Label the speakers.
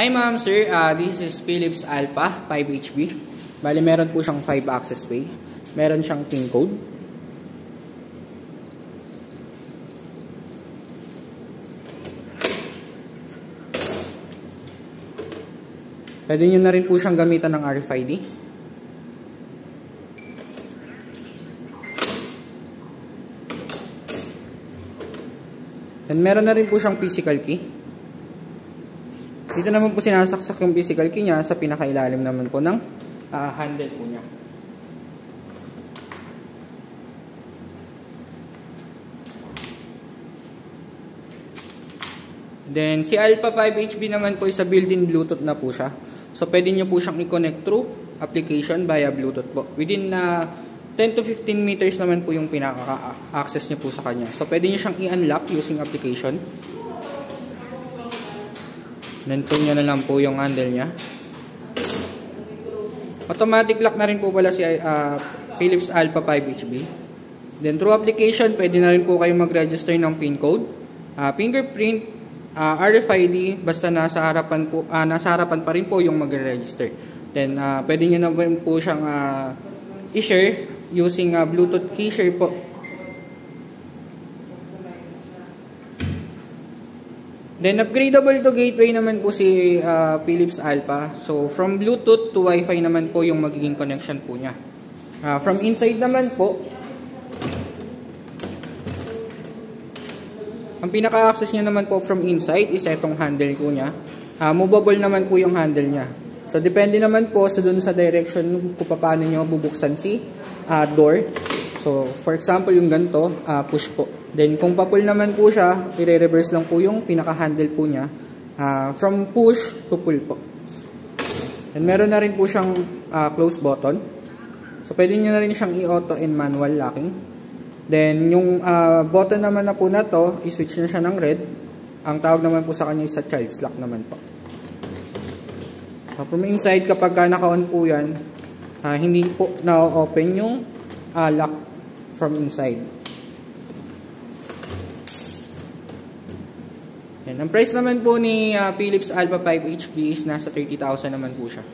Speaker 1: Hi ma'am, sir. This is Philips Alpha 5HB. Bali, meron po siyang 5 access way. Meron siyang pin code. Pwede nyo na rin po siyang gamitan ng RFID. And meron na rin po siyang physical key. Dito naman po sinasaksak yung physical key niya sa pinakailalim naman po ng handle po niya. Then, si Alpha 5HB naman po is a built-in Bluetooth na po siya. So, pwede nyo po siyang i-connect through application via Bluetooth po. Within 10 to 15 meters naman po yung pinaka-access nyo po sa kanya. So, pwede nyo siyang i-unlock using application. Then, turn nyo na lang po yung handle niya. Automatic lock na rin po pala si Philips Alpha 5HB. Then, through application, pwede na rin po kayo mag-register ng PIN code, fingerprint, RFID, basta nasa harapan pa rin po yung magre-register. Then, pwede nyo na po siyang i-share using Bluetooth key share po. Then, upgradable to gateway naman po si Philips Alpha. So, from Bluetooth to Wi-Fi naman po yung magiging connection po niya. From inside naman po, ang pinaka-access niya naman po from inside is itong handle ko niya. Movable naman po yung handle niya. So, depende naman po dun sa direction kung paano nyo bubuksan si door. So, for example, yung ganito, push po. Then, kung pa-pull naman po siya, i-reverse lang po yung pinaka-handle po niya. From push to pull po. And meron na rin po siyang close button. So, pwede nyo na rin siyang i-auto and manual locking. Then, yung button naman na po na to, i-switch na siya ng red. Ang tawag naman po sa kanya is sa child's lock naman po. So, from inside, kapag naka-on po yan, hindi po na-open yung lock from inside. Yan. Ang price naman po ni Philips Alpha 5HB is nasa 30,000 naman po siya.